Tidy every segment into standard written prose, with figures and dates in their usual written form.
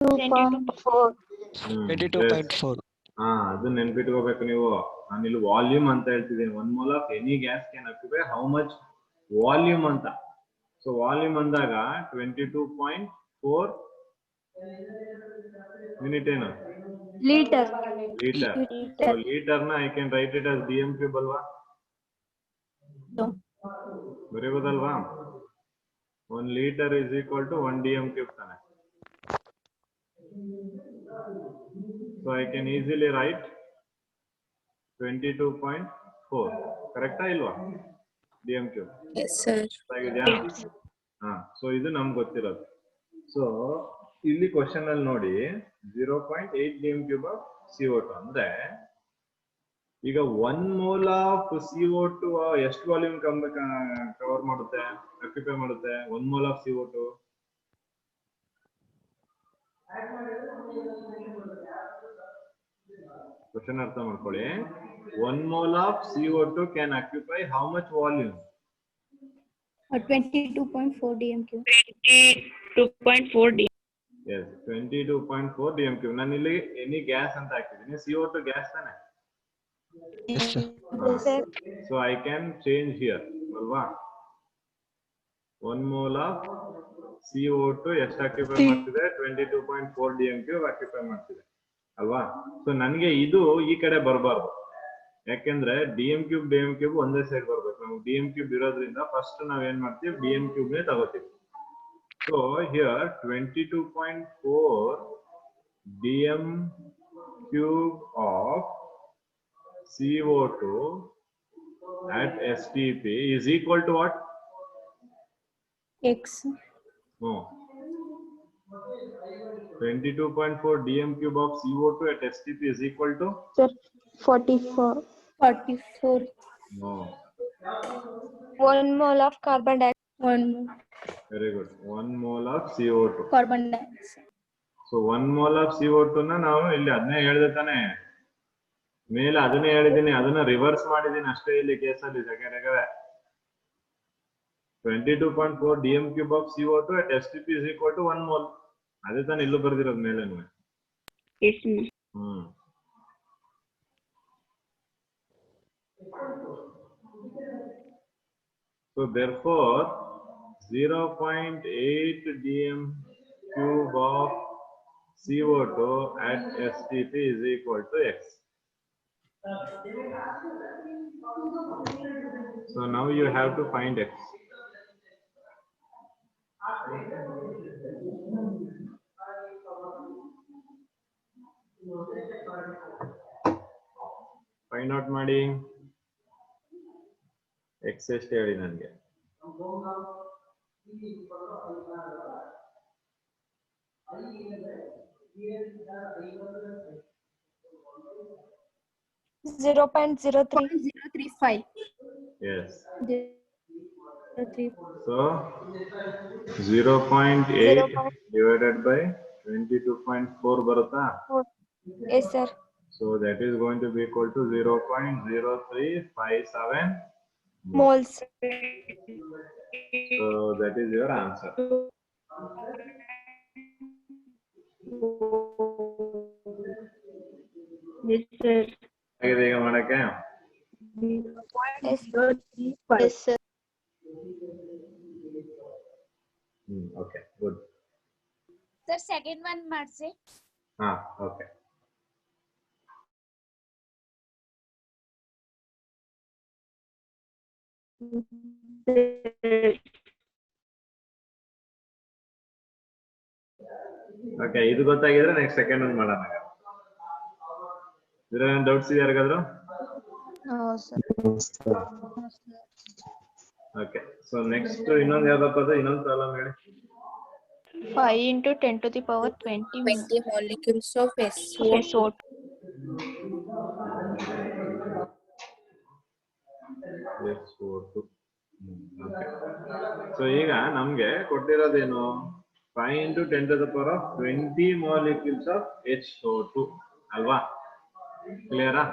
22.4. 22.4. ಅದನ್ನ ನೆನ್ಪಿಟ್ಕೋಬೇಕು ನೀವು. ನಾನು ಇಲ್ಲಿ ವಾಲ್ಯೂಮ್ ಅಂತ ಹೇಳ್ತಿದ್ದೀನಿ. 1 mole of any gas can occupy how much volume ಅಂತ. ಸೊ ವಾಲ್ಯೂಮ್ ಅಂದಾಗ 22.4 ಯೂನಿಟ್ ಏನು? ಲೀಟರ್. ಲೀಟರ್. ಸೊ ಲೀಟರ್ ನ I can write it as dm cube ಅಲ್ವಾ? ಬರೀಬೋದಲ್ವಾ? 1 liter is equal to 1 dm cube ತಾನೆ. So I can easily write 22.4. ಕರೆಕ್ಟಾ ಇಲ್ವಾ? dm cube. Yes, sir. So ಇದು ನಮ್ಗೆ ಗೊತ್ತಿರೋದು. ಸೊ ಇಲ್ಲಿ ಕ್ವಶನ್ ಅಲ್ಲಿ ನೋಡಿ 0.8 dm cube of CO2 ಅಂದ್ರೆ ಈಗ 1 mole of CO2 ಎಷ್ಟು ವಾಲ್ಯೂಮ್ ಕವರ್ ಮಾಡುತ್ತೆ, ಆಕ್ಯುಪೈ ಮಾಡುತ್ತೆ? 1 mole of CO2 ಕ್ವಶನ್ ಅರ್ಥ ಮಾಡ್ಕೊಳ್ಳಿ. 1 mole of CO2 can occupy how much volume? 22.4 dm cube. 22.4 dm. Yes, 22.4 dm cube. ನಾನು ಇಲ್ಲಿ ಎನಿ ಗ್ಯಾಸ್ ಅಂತ ಹಾಕಿದ್ದೀನಿ. CO2 ಗ್ಯಾಸ್ ತಾನೆ? Yes, sir. So I can change here ಅಲ್ವಾ? 1 mole of CO2 ಎಷ್ಟು occupy ಮಾಡ್ತಿದೆ? 22.4 dm cube ಆಕ್ಯುಪೈ ಮಾಡ್ತಿದೆ ಅಲ್ವಾ? ಸೊ ನನಗೆ ಇದು ಈ ಕಡೆ ಬರಬಾರ್ದು. ಯಾಕೆಂದ್ರೆ dm cube ಒಂದೇ ಸೈಡ್ ಬರ್ಬೇಕು. ನಾವು dm cube ಇರೋದ್ರಿಂದ ಫಸ್ಟ್ ನಾವ್ ಏನ್ ಮಾಡ್ತೀವಿ? dm cube ನೇ ತಗೋತೀವಿ. So here 22.4 dm cube of CO2 at STP is equal to what? X. No. 22.4 dm cube of CO2 at STP is equal to? Sir, 44. No. 1 mole of carbon dioxide. 1 mole. Very good. 1 mole of CO2. Carbon dioxide. So 1 mole of CO2 ನ ನಾವು ಇಲ್ಲಿ ಅದನ್ನೇ ಹೇಳ್ದೆ ತಾನೆ, ಮೇಲೆ ಅದನ್ನೇ ಹೇಳಿದೀನಿ, ಅದನ್ನ ರಿವರ್ಸ್ ಮಾಡಿದೀನಿ ಅಷ್ಟೇ ಇಲ್ಲಿ ಕೇಸಲ್ಲಿ. Second 22.4 dm cube of CO2 at STP is equal to 1 mole. ಅದೇ ತಾನೆ ಇಲ್ಲೂ ಬರ್ದಿರೋದು ಮೇಲೆ. Yes, So therefore 0.8 dm cube of CO2 at STP is equal to X. So now you have to find X. Find out ಮಾಡಿ. X ಎಷ್ಟು ಹೇಳಿ ನನಗೆ? .035. Yes. 0.35. So 0.8 divided by 22.4 ಬರುತ್ತಾ? Yes, sir. So that is going to be equal to 0.0357 moles. So that is your answer. yes, sir. ಹೇಗಿದೆ ಈಗ ಮಾಡಕ್ಕೆ? Yes, sir. Okay, good. Sir, second one ಮಾಡ್ಸಿ. Okay. Okay, ಇದು ಗೊತ್ತಾಗಿದ್ರೆ next second ಒಂದು ಮಾಡೋಣ. ಇದರಲ್ಲಿ doubts ಇದೆ ಯಾರಿಗಾದ್ರು? No, sir. Okay, so next ಇನ್ನೊಂದು ಯಾವ್ದಪ್ಪ ಅದು? ಇನ್ನೊಂದು ಪ್ರಾಬ್ಲಮ್ ಹೇಳಿ. 5 into 10 to the power 20 molecules of SO2. So ಈಗ ನಮ್ಗೆ ಕೊಟ್ಟಿರೋದೇನು? 5 into 10 to the power of 20 molecules of HO2 ಅಲ್ವಾ? ಕ್ಲಿಯರಾ?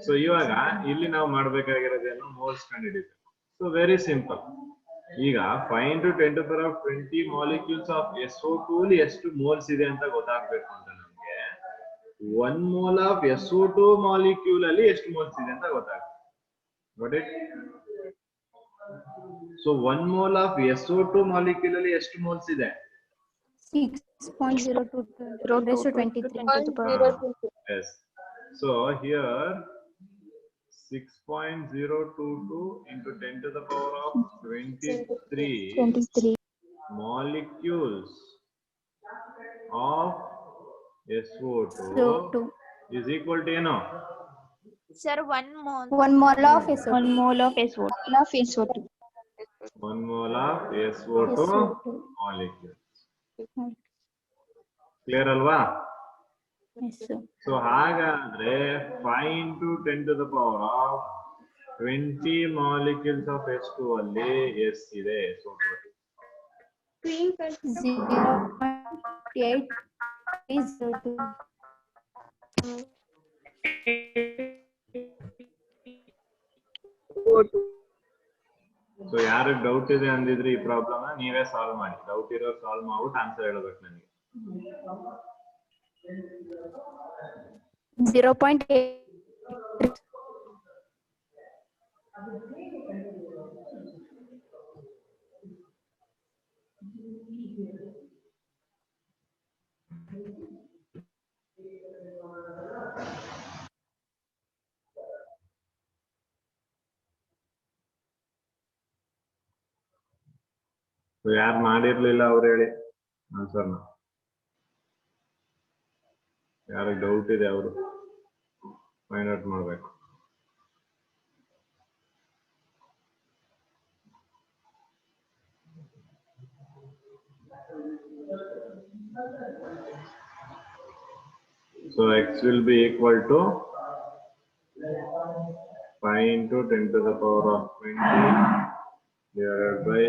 ಸೊ ಇವಾಗ ಇಲ್ಲಿ ನಾವು ಮಾಡ್ಬೇಕಾಗಿರೋದೇನು? ಮೋಲ್ಸ್ ಕಂಡುಹಿಡಿಬೇಕು. So very simple. ಈಗ 5 into 10 to the power of 20 molecules of SO2 ಅಲ್ಲಿ ಎಷ್ಟು moles ಇದೆ ಅಂತ ಗೊತ್ತಾಗಬೇಕು ಅಂತ ನಮಗೆ 1 mole of SO2 molecule ಅಲ್ಲಿ ಎಷ್ಟು moles ಇದೆ ಅಂತ ಗೊತ್ತಾಗುತ್ತೆ. Got it? So 1 mole of SO2 molecule ಅಲ್ಲಿ ಎಷ್ಟು moles ಇದೆ? 6.02 raised to 23 into the power. Yes. So here 6.022 into 10 to the power of 23 molecules of SO2 is equal to you know Sir, 1 mole. 1 mole of SO2. 1 mole of SO2. 1 mole of SO2 molecules. Clear alva? Yes, sir. So ಹಾಗಾದ್ರೆ 5 into 10 to the power of 20 molecules of H2 ಅಲ್ಲಿ ಎಷ್ಟಿದೆ SO2? 0.8302. So ಯಾರಿಗೆ doubt ಇದೆ ಅಂದಿದ್ರೆ ಈ problem ನೀವೇ solve ಮಾಡಿ. Doubt ಇರೋ ಸಾಲ್ವ್ ಮಾಡ್ಬಿಟ್ಟು ಆನ್ಸರ್ ಹೇಳ್ಬೇಕು ನನಗೆ. 0.8. ಸೊ ಯಾರು ಮಾಡಿರ್ಲಿಲ್ಲ ಅವ್ರು ಹೇಳಿ ಆನ್ಸರ್ನ. ಯಾರಿಗೆ ಡೌಟ್ ಇದೆ ಅವರು ಫೈಂಡ್ ಔಟ್ ಮಾಡ್ಬೇಕು. So x will be equal to 5 into 10 to the power of 20 divided by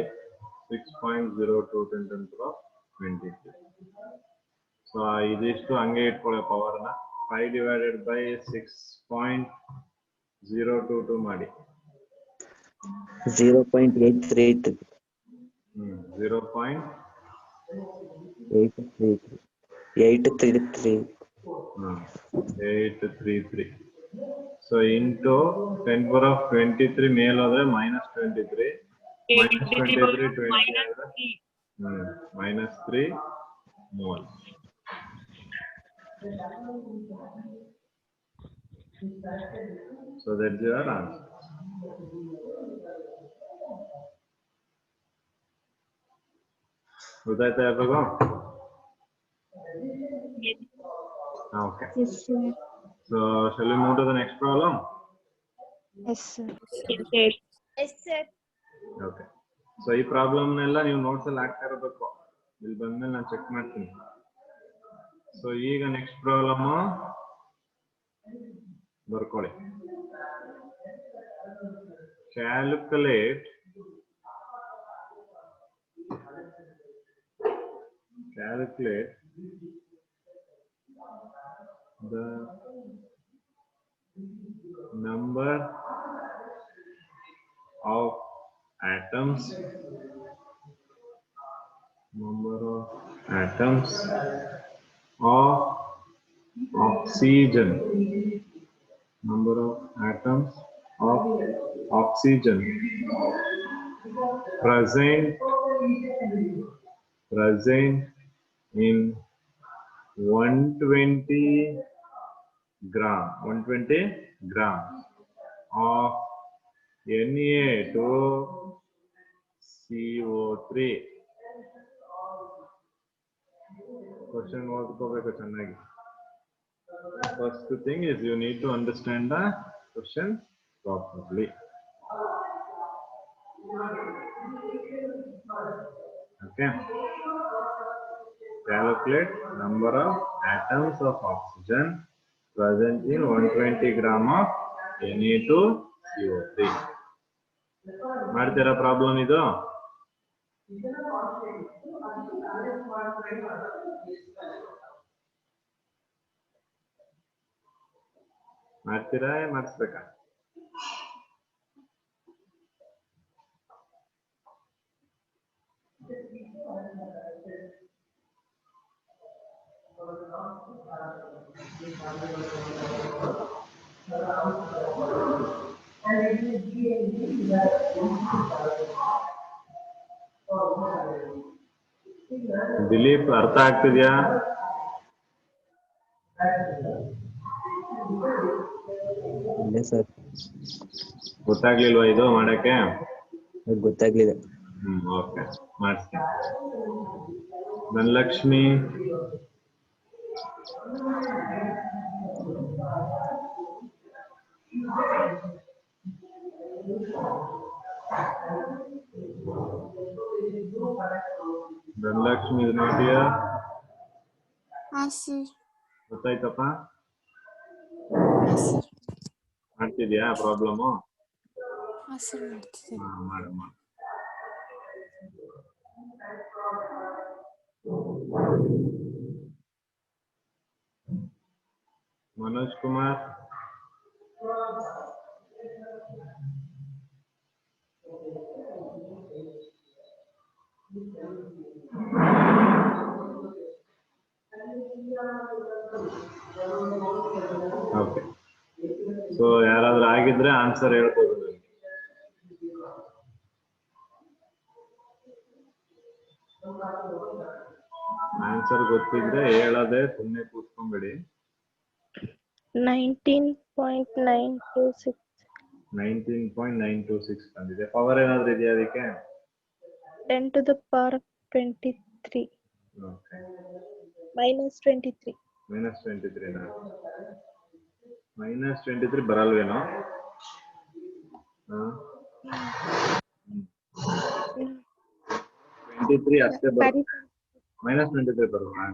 6.02 10 to the power of 23. So ಇದಿಷ್ಟು ಹಂಗೆ ಇಟ್ಕೊಳ್ಳೋ ಪವರ್ನ 5 divided by 6.022 ಮಾಡಿ 0.833. 833. So into 10 power of 23 ಮೇಲ್ ಹೋದ್ರೆ minus 23. Minus 23 20 minus 3 mole. So that's your answer. ಗೊತ್ತಾಯ್ತಾ ಯಾರಿಗೂ? Okay. Yes, sir. So shall we move to the next problem? Yes, sir. Yes, sir. Okay. So ಈ problem ನೆಲ್ಲ ನೀವು notes ಅಲ್ಲಿ ಹಾಕ್ತಾ ಇರಬೇಕು. ಇಲ್ಲಿ ಬಂದ್ಮೇಲೆ ನಾನು ಚೆಕ್ ಮಾಡ್ತೀನಿ. ಸೊ ಈಗ ನೆಕ್ಸ್ಟ್ ಪ್ರಾಬ್ಲಮ್ ಬರ್ಕೊಳ್ಳಿ. Calculate the number of atoms of oxygen. Number of atoms of oxygen present in 120 grams of Na2CO3. Question ಓದ್ಕೋಬೇಕು ಚೆನ್ನಾಗಿ. First thing is you need to understand the question properly. Okay. Calculate number of atoms of oxygen present in 120 gram of Na2CO3. ಮಾಡ್ತೀರಾ problem ಇದು? ಮಾಡ್ತೀರಾ ಮಾಡಿಸ್ಬೇಕಾ? ದಿಲೀಪ್ ಅರ್ಥ ಆಗ್ತಿದ್ಯಾ? ಇಲ್ಲ sir, ಗೊತ್ತಾಗ್ಲಿಲ್ವಾ ಇದು ಮಾಡಕ್ಕೆ? ಗೊತ್ತಾಗ್ಲಿಲ್ಲ. ಓಕೆ, ಮಾಡಿಸ್ತೀನಿ. Dhanalakshmi, Dhanalakshmi is not here. ಗೊತ್ತಾಯ್ತಪ್ಪ? ಮಾಡ್ತಿದ್ಯಾ ಪ್ರಾಬ್ಲಮ್? ಮಾಡು. ಮನೋಜ್ ಕುಮಾರ್, ಓಕೆ. ಸೊ ಯಾರಾದ್ರೂ ಆಗಿದ್ರೆ ಆನ್ಸರ್ ಹೇಳ್ಬೋದು ನನಗೆ. ಆನ್ಸರ್ ಗೊತ್ತಿದ್ರೆ ಹೇಳದೆ ಸುಮ್ಮನೆ ಕೂತ್ಕೊಂಡ್ಬಿಡಿ. 19.926. 19.926 ಬಂದಿದೆ. ಪವರ್ ಏನಾದ್ರೂ ಇದೆಯಾ ಅದಕ್ಕೆ? 10 to the power of 23. Okay, -23. -23 ನಾ? -23 ಬರಲ್ವೇನೋ? -23 ಅಷ್ಟೇ ಬರುತ್ತೆ. -23 ಬರುತ್ತಾ?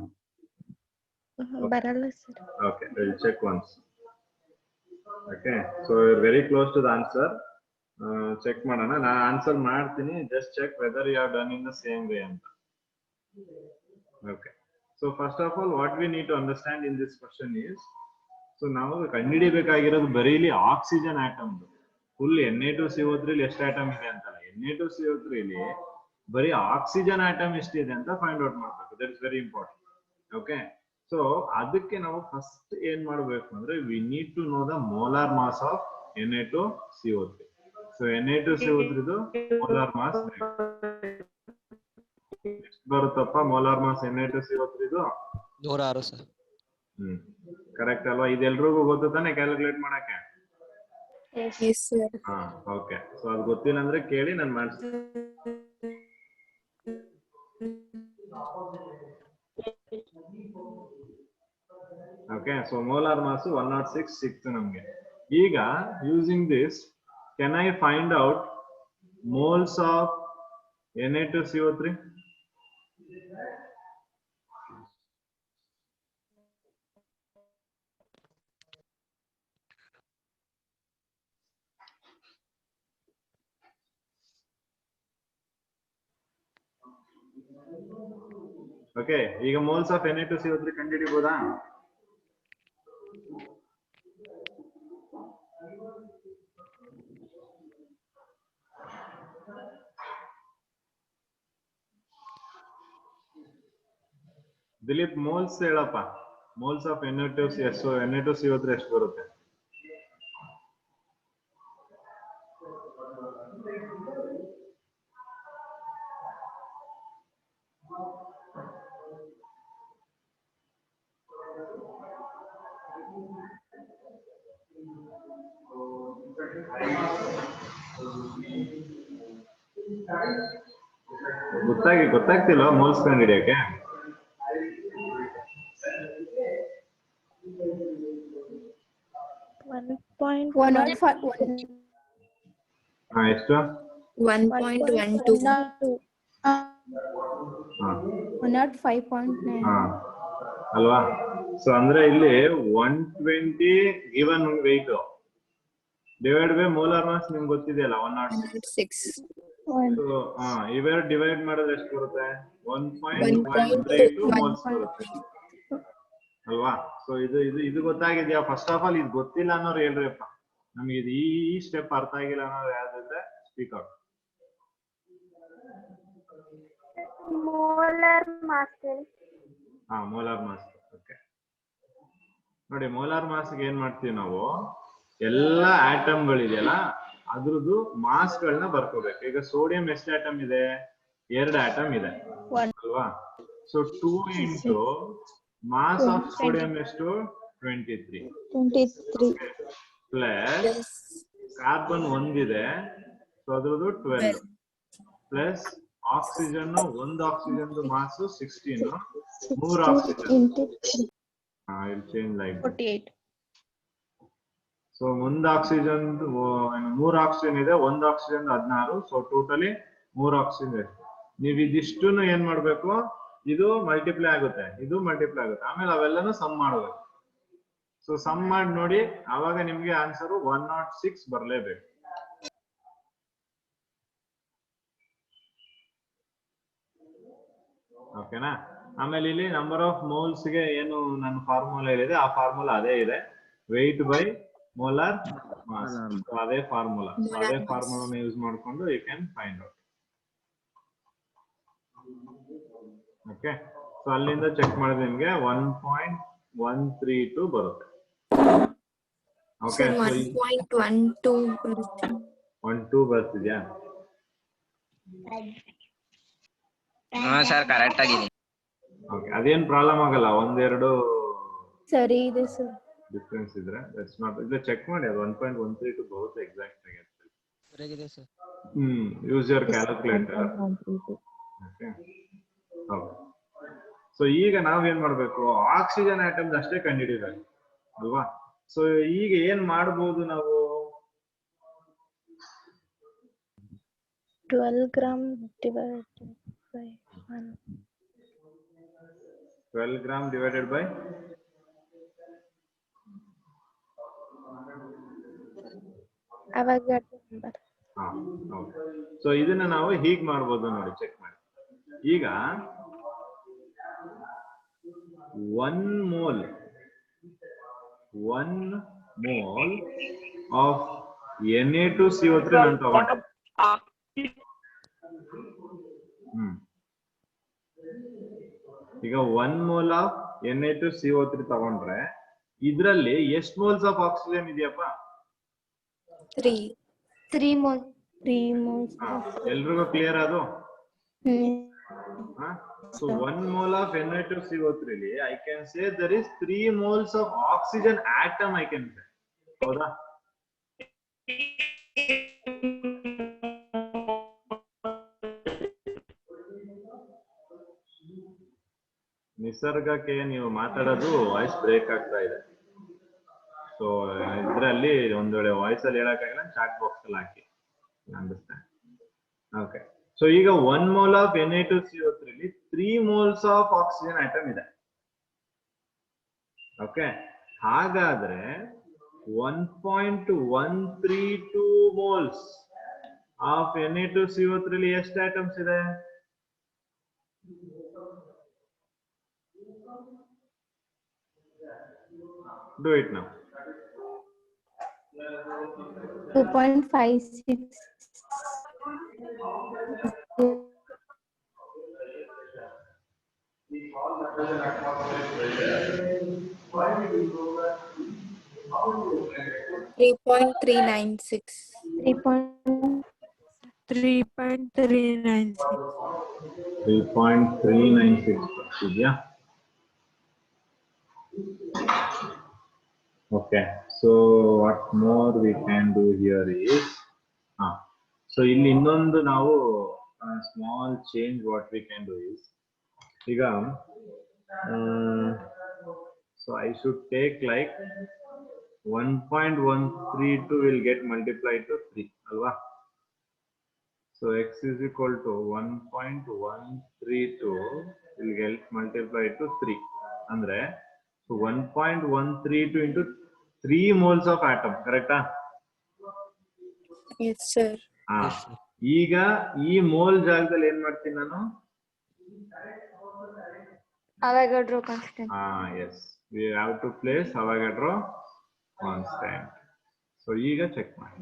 ಬರಲ್ಲ sir. Okay, we'll check once. Okay, so you're very close to the answer. Check ಮಾಡೋಣ. ನಾನು ಆನ್ಸರ್ ಮಾಡ್ತೀನಿ. Just check whether you have done in the same way ಅಂತ. Okay. So first of all, what we need to understand in this question is, so ನಾವು ಕಂಡುಹಿಡಿಯಬೇಕಾಗಿರೋದು ಬರೀಲಿ oxygen atom. Full Na2CO3 ಎಷ್ಟು atom ಇದೆ ಅಂತಲ್ಲ, Na2CO3 ಬರೀ oxygen atom ಎಷ್ಟಿದೆ ಅಂತ find out ಮಾಡಬೇಕು. That is very important. Okay, so ಅದಕ್ಕೆ ನಾವು ಫಸ್ಟ್ ಏನ್ ಮಾಡಬೇಕು ಅಂದ್ರೆ, we need to know the molar mass of Na2CO3. So Na2CO3 molar mass ಎಷ್ಟು ಬರುತ್ತಪ್ಪ? Molar mass Na2CO3 106 sir. Correct ಅಲ್ವಾ? ಇದೆಲ್ರಿಗೂ ಗೊತ್ತು ತಾನೆ ಕ್ಯಾಲ್ಕುಲೇಟ್ ಮಾಡಕ್ಕೆ? Yes, sir. ಹಾ, ಓಕೆ. ಸೊ ಅದು ಗೊತ್ತಿಲ್ಲ ಅಂದ್ರೆ ಕೇಳಿ, ನಾನು ಮಾಡಿಸ್ತೀನಿ. ಓಕೆ, ಸೊ ಮೋಲಾರ್ ಮಾಸ್ 106 ಸಿಕ್ತು ನಮ್ಗೆ. ಈಗ using this, can I find out moles of Na2CO3? Okay, ಈಗ ಮೋಲ್ಸ್ ಆಫ್ Na2CO3 ಕಂಡುಹಿಡಿಬಹುದಾ? ದಿಲೀಪ್ ಮೋಲ್ಸ್ ಹೇಳಪ್ಪ. ಮೋಲ್ಸ್ ಆಫ್ Na2CO3 ಎಷ್ಟು ಬರುತ್ತೆ? ಗೊತ್ತಾಗ್ತಿಲ್ವಾ ಮೋಲ್ಸ್ ಕಂಡುಹಿಡಿಯಕ್ಕೆ? ಎಷ್ಟು? 1.12. 105.9. ಅಲ್ವಾ? ಸೊ ಅಂದ್ರೆ ಇಲ್ಲಿ 120 given weight divide by molar mass ನಿಮ್ಗೆ ಗೊತ್ತಿದೆಯಲ್ಲ 106. ಸೊ ಇವೆರಡು ಡಿವೈಡ್ ಮಾಡಿದ್ರೆ ಎಷ್ಟು ಬರುತ್ತೆ? 1.132 ಮೋಲ್ಸ್ ಬರುತ್ತೆ ಅಲ್ವಾ? ಸೊ ಇದು ಗೊತ್ತಾಗಿದ್ಯಾ? ಫಸ್ಟ್ ಆಫ್ ಆಲ್ ಇದು ಗೊತ್ತಿಲ್ಲ ಅನ್ನೋರು ಹೇಳ್ರಿಪ್ಪ. ನಮ್ಗೆ ಇದು ಈ ಸ್ಟೆಪ್ ಅರ್ಥ ಆಗಿಲ್ಲ ಅನ್ನೋರು ಯಾವ್ದಿದ್ರೆ speak out. Molar mass. Molar mass. Okay, ನೋಡಿ ಮೋಲಾರ್ ಮಾಸ್ಗೆ ಏನ್ ಮಾಡ್ತೀವಿ ನಾವು, ಎಲ್ಲ ಆಟಮ್ಗಳಿದೆಯಲ್ಲ ಅದ್ರದ್ದು ಮಾಸ್ಗಳನ್ನ ಬರ್ಕೋಬೇಕು. ಈಗ ಸೋಡಿಯಂ ಎಷ್ಟು ಆಟಮ್ ಇದೆ? 2 ಆಟಮ್ ಇದೆ ಅಲ್ವಾ? So 2 into mass of sodium ಎಷ್ಟು? 23 ಪ್ಲಸ್ ಕಾರ್ಬನ್ ಒಂದಿದೆ, ಸೊ ಅದ್ರದ್ದು 12 ಪ್ಲಸ್ ಆಕ್ಸಿಜನ್, ಒಂದು ಆಕ್ಸಿಜನ್ ಮಾಸ್ 16, 3 ಆಕ್ಸಿಜನ್ ಇಲ್ಲಿ ಚೇಂಜ್ ಲೈಕ್ 48. ಸೊ ಒಂದು ಆಕ್ಸಿಜನ್ 3 ಆಕ್ಸಿಜನ್ ಇದೆ, ಒಂದು ಆಕ್ಸಿಜನ್ 16, ಸೊ ಟೋಟಲಿ 3 ಆಕ್ಸಿಜನ್ ಇದೆ. ನೀವು ಇದಿಷ್ಟು ಏನ್ ಮಾಡ್ಬೇಕು, ಇದು ಮಲ್ಟಿಪ್ಲೈ ಆಗುತ್ತೆ, ಇದು ಮಲ್ಟಿಪ್ಲೈ ಆಗುತ್ತೆ, ಆಮೇಲೆ ಅವೆಲ್ಲನೂ ಸಮ್ ಮಾಡಬೇಕು. ಸೊ ಸಮ್ ಮಾಡಿ ನೋಡಿ, ಆವಾಗ ನಿಮ್ಗೆ ಆನ್ಸರ್ 106 ಬರ್ಲೇಬೇಕು. ಓಕೆನಾ? ಆಮೇಲೆ ಇಲ್ಲಿ ನಂಬರ್ ಆಫ್ ಮೋಲ್ಸ್ ಗೆ ಏನು ನನ್ನ ಫಾರ್ಮುಲಾ ಇದೆ, ಆ ಫಾರ್ಮುಲಾ ಅದೇ ಇದೆ, ವೆಯ್ಟ್ ಬೈ ಮೋಲಾರ್ ಮಾಸ್. ಅದೇ ಫಾರ್ಮುಲಾ ಯೂಸ್ ಮಾಡ್ಕೊಂಡು you can find out. Okay, so ಅಲ್ಲಿಂದ ಚೆಕ್ ಮಾಡಿದ್ರೆ ನಿಮ್ಗೆ 1.132 ಬರುತ್ತೆ. ಓಕೆ, 1.12 ಬರ್ತಿದ್ಯಾ? ಸರ್ ಕರೆಕ್ಟ್ ಆಗಿದೆ. ಓಕೆ, ಅದೇನ್ ಪ್ರಾಬ್ಲಮ್ ಆಗಲ್ಲ, ಒಂದೆರಡು ಸರಿ ಇದೆ ಸರ್. ಡಿಫರೆನ್ಸ್ ಇದ್ರೆ ದಟ್ಸ್ ನಾಟ್, ಇಲ್ಲ ಚೆಕ್ ಮಾಡಿ, ಅದು 1.132 ಬರುತ್ತೆ ಎಕ್ಸಾಕ್ಟ್ ಆಗಿ. ಸರಿಯಾಗಿದೆ sir. Use your calculator. Okay, so ಈಗ ನಾವೇನ್ ಮಾಡ್ಬೇಕು, ಆಕ್ಸಿಜನ್ ಆಟಮ್ಸ್ ಅಷ್ಟೇ ಕಂಡುಹಿಡಿಬೇಕು ಅಲ್ವಾ? ಸೊ ಈಗ ಏನ್ ಮಾಡ್ಬೋದು ನಾವು, 12 grams divided by 1. 12 grams divided by Avogadro number. So ಇದನ್ನ ನಾವು ಹೀಗ್ ಮಾಡ್ಬೋದು ನೋಡಿ, ಚೆಕ್ ಮಾಡಿ. ಈಗ 1 mole of Na2CO3 ನಾನು ತಗೊಂಡೆ. ಈಗ 1 mole of Na2CO3 ತಗೊಂಡ್ರೆ ಇದ್ರಲ್ಲಿ ಎಷ್ಟು ಮೋಲ್ಸ್ ಆಫ್ ಆಕ್ಸಿಜನ್ ಇದೆಯಪ್ಪ? 3 moles. ಎಲ್ರಿಗೂ ಕ್ಲಿಯರ್ ಅದು? So 1 mole of Na2CO3 li I can say there is 3 moles of oxygen atom I can say. ಹೌದಾ? ನಿಸರ್ಗಕ್ಕೆ ನೀವು ಮಾತಾಡೋದು ವಾಯ್ಸ್ ಬ್ರೇಕ್ ಆಗ್ತಾ ಇದೆ. ಸೊ ಇದ್ರಲ್ಲಿ ಒಂದ್ ವೇಳೆ ವಾಯ್ಸ್ ಅಲ್ಲಿ ಹೇಳಕ್ಕಾಗಲ್ಲ, ಚಾಟ್ ಬಾಕ್ಸ್ ಅಲ್ಲಿ ಹಾಕಿ. ಅಂಡರ್ಸ್ಟ್ಯಾಂಡ್? ಓಕೆ, ಸೊ ಈಗ 1 mole of Na2CO3 ಅಲ್ಲಿ 3 moles of oxygen atom ಇದೆ. ಓಕೆ, ಹಾಗಾದ್ರೆ 1.132 moles of Na2CO3 ಅಲ್ಲಿ ಎಷ್ಟು ಆಟಮ್ಸ್ ಇದೆ? Do it now. 2.56. 3.396. 3.396 ಇದೆಯಾ? Okay, so what more we can do here is, so ಇಲ್ಲಿ ಇನ್ನೊಂದು ನಾವು small change what we can do is, ಈಗ so I should take like 1.132 will get multiplied to 3 alva. So x is equal to 1.132 will get multiplied to 3 andre, so 1.132 into 3 moles of atom, correct? Yes sir. ಈಗ ಈ mole ಜಾಗದಲ್ಲಿ ಏನ್ ಮಾಡ್ತೀನಿ ನಾನು? Avogadro constant. Yes, we have to place Avogadro constant. So ಈಗ check ಮಾಡಿ.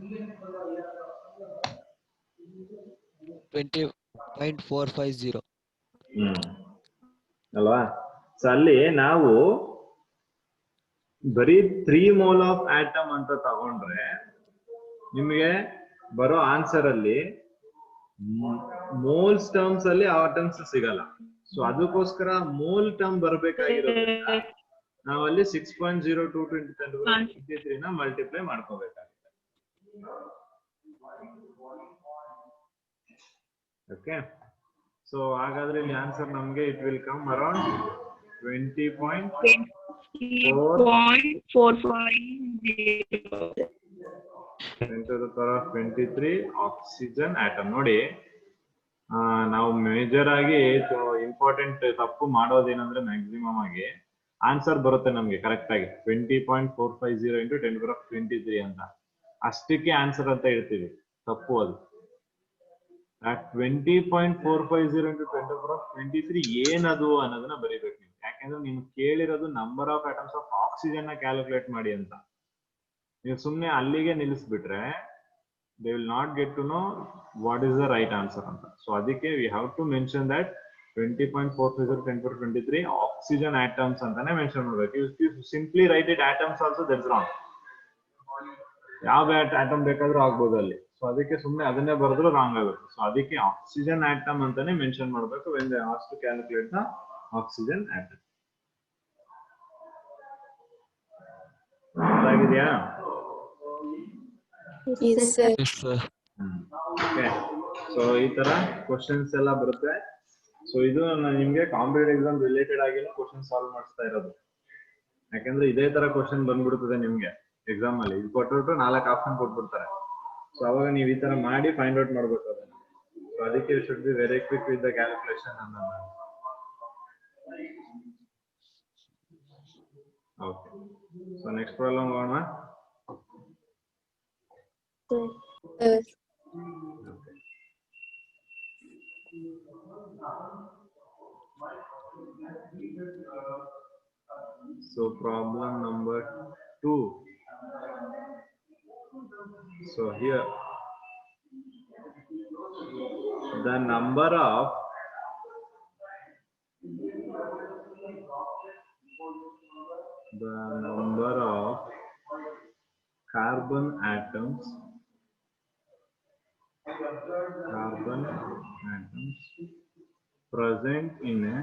20.450. ಅಲ್ವಾ? So ಅಲ್ಲಿ ನಾವು ಬರೀ 3 ಮೋಲ್ ಆಫ್ ಆಟಮ್ ಅಂತ ತಗೊಂಡ್ರೆ ನಿಮಗೆ ಬರೋ ಆನ್ಸರ್ ಅಲ್ಲಿ ಮೋಲ್ಸ್ ಟರ್ಮ್ಸ್ ಅಲ್ಲಿ ಆಟಮ್ಸ್ ಸಿಗಲ್ಲ. ಸೊ ಅದಕ್ಕೋಸ್ಕರ ಮೋಲ್ ಟರ್ಮ್ ಬರ್ಬೇಕಾಗಿರೋದ್ರಿಂದ ನಾವಲ್ಲಿ 6.02 × 10⁻53 ನ ಮಲ್ಟಿಪ್ಲೈ ಮಾಡ್ಕೋಬೇಕಾಗುತ್ತೆ. ಓಕೆ, ಸೊ ಹಾಗಾದ್ರೆ ಇಲ್ಲಿ ಆನ್ಸರ್ ನಮ್ಗೆ it will come around 20.23 oxygen atom. ನೋಡಿ, ನಾವು ಮೇಜರ್ ಆಗಿ ಇಂಪಾರ್ಟೆಂಟ್ ತಪ್ಪು ಮಾಡೋದೇನಂದ್ರೆ ಮ್ಯಾಕ್ಸಿಮಮ್ ಆಗಿ ಆನ್ಸರ್ ಬರುತ್ತೆ ನಮ್ಗೆ ಕರೆಕ್ಟ್ ಆಗಿ 20.450 × 10⁻23 ಅಂತ, ಅಷ್ಟಕ್ಕೆ ಆನ್ಸರ್ ಅಂತ ಹೇಳ್ತೀವಿ. ತಪ್ಪು ಅದು. 20.450 × 10⁻23 ಏನದು ಅನ್ನೋದನ್ನ ಬರೀಬೇಕು ನೀವು. ಯಾಕಂದ್ರೆ ನೀವು ಕೇಳಿರೋದು number of atoms of oxygen ನ ಕ್ಯಾಲ್ಕುಲೇಟ್ ಮಾಡಿ ಅಂತ. ನೀವು ಸುಮ್ನೆ ಅಲ್ಲಿಗೆ ನಿಲ್ಲಿಸ್ಬಿಟ್ರೆ they will not get to know what is the right answer ಅಂತ. ಸೊ ಅದಕ್ಕೆ we have to mention that 20.450 × 10⁻23 oxygen atoms ಅಂತಾನೆ ಮೆನ್ಷನ್ ಮಾಡ್ಬೇಕು. if you simply write it atoms also, that's wrong. ಯಾವ ಆಟಮ್ ಬೇಕಾದ್ರೂ ಆಗ್ಬೋದು ಅಲ್ಲಿ. ಸೊ ಅದಕ್ಕೆ ಸುಮ್ನೆ ಅದನ್ನೇ ಬರೆದ್ರು ರಾಂಗ್ ಆಗುತ್ತೆ. ಸೊ ಅದಕ್ಕೆ ಆಕ್ಸಿಜನ್ ಆಟಮ್ ಅಂತಾನೆ ಮೆನ್ಷನ್ ಮಾಡ್ಬೇಕು when they ask to calculate the oxygen atom. ಆಗಿದೆಯಾ? Yes, sir. Yes, sir. Okay, so ಈ ತರ ಕ್ವಶನ್ಸ್ ಎಲ್ಲ ಬರುತ್ತೆ. ಸೊ ಇದು ನಾನು ನಿಮ್ಗೆ ಕಾಂಪಿಟೇಟಿವ್ ಎಕ್ಸಾಮ್ ರಿಲೇಟೆಡ್ ಆಗಿನ ಕ್ವಶನ್ ಸಾಲ್ವ್ ಮಾಡಿಸ್ತಾ ಇರೋದು. ಯಾಕಂದ್ರೆ ಇದೇ ತರ ಕ್ವಶನ್ ಬಂದ್ಬಿಡ್ತದೆ ನಿಮ್ಗೆ ಎಕ್ಸಾಮ್ ಅಲ್ಲಿ. ಇದು ಕೊಟ್ಬಿಟ್ಟು 4 ಆಪ್ಷನ್ ಕೊಟ್ಬಿಡ್ತಾರೆ. ಸೊ ಅವಾಗ ನೀವು ಈ ತರ ಮಾಡಿ ಫೈಂಡ್ ಔಟ್ ಮಾಡ್ಬೇಕು ಅದನ್ನ. ಸೊ ಅದಕ್ಕೆ should be very quick with the calculation ಅನ್ನೋದು. ಓಕೆ, ಸೊ ನೆಕ್ಸ್ಟ್ ಪ್ರಾಬ್ಲಮ್ ಹೋಗೋಣ. Sir. So problem number 2. So here the number of carbon atoms present in a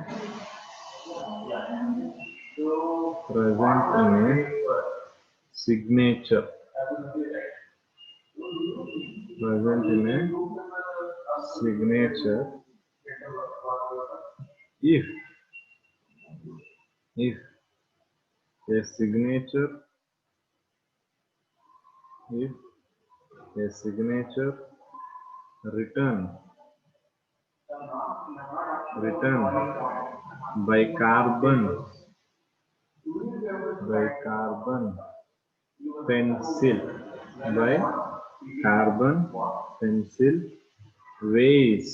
signature if a signature written by carbon pencil weighs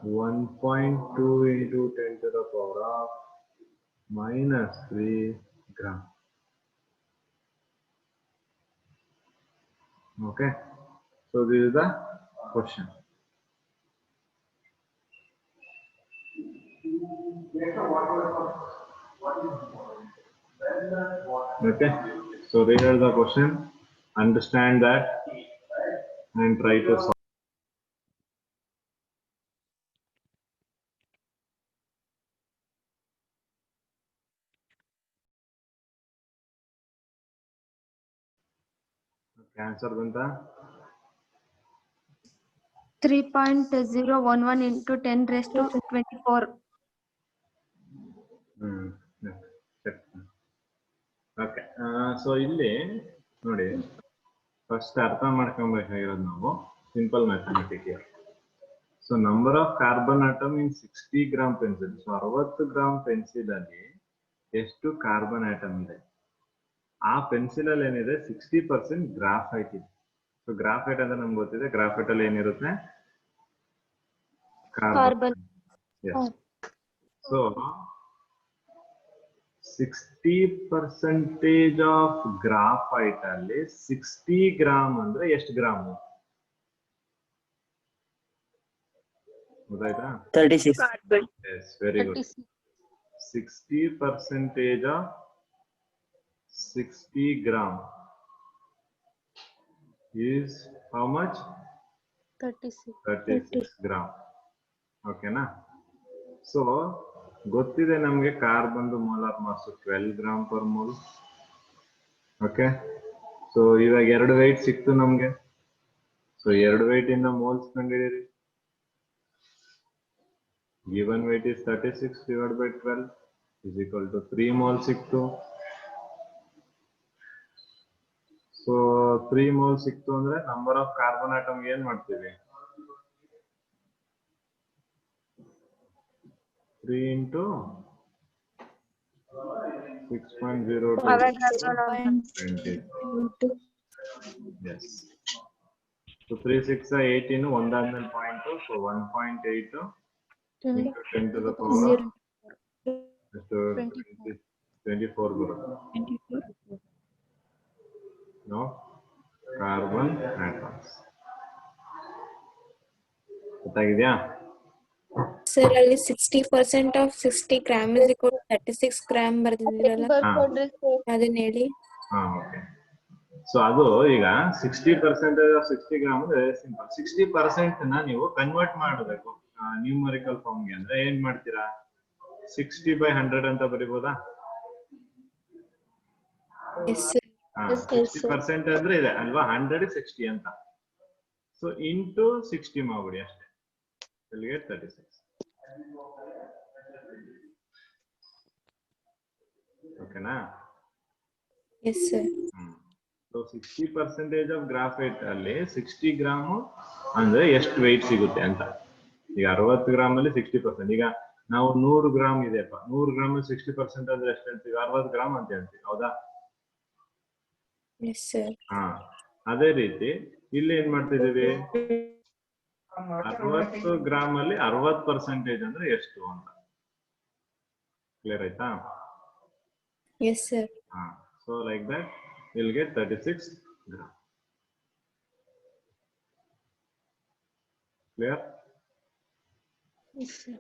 1.2 × 10⁻³ gram. Okay, so this is the question. Okay, so read out the question, understand that, and try to solve. Okay, answer banta 3.011 × 10⁻24. Okay, so ಇಲ್ಲಿ ನೋಡಿ, first ಅರ್ಥ ಮಾಡ್ಕೊಬೇಕಾಗಿರೋದು ನಾವು simple mathematic. So number of carbon atom in 60 gram pencil. So 60 gram pencil ಅಲ್ಲಿ ಎಷ್ಟು carbon atom ಇದೆ? ಆ pencil ಅಲ್ಲಿ ಏನಿದೆ 60% ಗ್ರಾಫೈಟ್ ಇದೆ. ಸೊ ಗ್ರಾಫೈಟ್ ಅಂದ್ರೆ ನಮ್ಗೆ ಗೊತ್ತಿದೆ, ಗ್ರಾಫೈಟ್ ಅಲ್ಲಿ ಏನಿರುತ್ತೆ? ಕಾರ್ಬನ್. ಸೊ 60% ಆಫ್ ಗ್ರಾಫೈಟ್ ಅಲ್ಲಿ 60 ಗ್ರಾಮ್ ಅಂದ್ರೆ ಎಷ್ಟು ಗ್ರಾಮ್? ಗೊತ್ತಾಯ್ತಾ? 36. carbon. Yes, very good. 60% of 60 gram is how much? 36 gram. ಓಕೆನಾ? ಸೊ ಗೊತ್ತಿದೆ ನಮಗೆ carbon molar mass 12 gram per mole. Okay, so ಇವಾಗ 2 weight ಸಿಕ್ತು ನಮ್ಗೆ. ಸೊ 2 weight ಇಂದ ಮೋಲ್ಸ್ ಕಂಡುಹಿಡಿಯಿರಿ. Given weight is 36 divided by 12 is equal to 3 moles ಸಿಕ್ತು. So 3 moles ಸಿಕ್ತು ಅಂದ್ರೆ ನಂಬರ್ ಆಫ್ ಕಾರ್ಬನ್ ಆಟಮ್ ಏನ್ ಮಾಡ್ತೀವಿ? 3 into 6.02 20. Yes. So 3 6 18 ಒಂದಾದ್ಮೇಲೆ ಪಾಯಿಂಟ್. So 1.8 into 10 to the power 24 ಬರುತ್ತೆ. No carbon atoms. ಗೊತ್ತಾಗಿದ್ಯಾ? Sir, ಅಲ್ಲಿ 60% of 60 gram is equal to 36 gram ಬರ್ದಿದ್ದೀರಲ್ಲ, ಅದನ್ನ ಹೇಳಿ. ಓಕೆ. ಸೊ ಅದು ಈಗ 60% ಆಫ್ 60 ಗ್ರಾಮ್ ಅಂದ್ರೆ ಸಿಂಪಲ್. 60% ನ ನೀವು ಕನ್ವರ್ಟ್ ಮಾಡಬೇಕು ನ್ಯೂಮರಿಕಲ್ ಫಾರ್ಮ್ಗೆ. ಅಂದ್ರೆ ಏನ್ ಮಾಡ್ತೀರಾ? 60/100 ಅಂತ ಬರಿಬೋದಾ? Yes, sir. 60% ಅಂದ್ರೆ ಇದೆ ಅಲ್ವಾ? 100 60 ಅಂತ. ಸೊ ಇಂಟು 60 ಮಾಡ್ಬಿಡಿ ಅಷ್ಟೇ. You'll get 36. ಓಕೆನಾ? Yes, sir. So 60% of graphite ಅಲ್ಲಿ 60 ಗ್ರಾಮ್ ಅಂದ್ರೆ ಎಷ್ಟು ವೆಯ್ಟ್ ಸಿಗುತ್ತೆ ಅಂತ. ಈಗ 60 ಗ್ರಾಮ್ ಅಲ್ಲಿ 60%. ಈಗ ನಾವು 100 ಗ್ರಾಮ್ ಇದೆಯಪ್ಪ, 100 ಗ್ರಾಮ್ 60% ಅಂದ್ರೆ ಎಷ್ಟು ಹೇಳ್ತೀವಿ? 60 ಗ್ರಾಮ್ ಅಂತ ಹೇಳ್ತೀವಿ, ಹೌದಾ? Yes, sir. ಅದೇ ರೀತಿ ಇಲ್ಲಿ ಏನ್ ಮಾಡ್ತಿದೀವಿ? 60 ಗ್ರಾಮ್ ಅಲ್ಲಿ 60% ಅಂದ್ರೆ ಎಷ್ಟು ಅಂತ. ಕ್ಲಿಯರ್ ಆಯ್ತಾ? Yes, sir. So like that you'll get 36 gram. Clear? Yes, sir.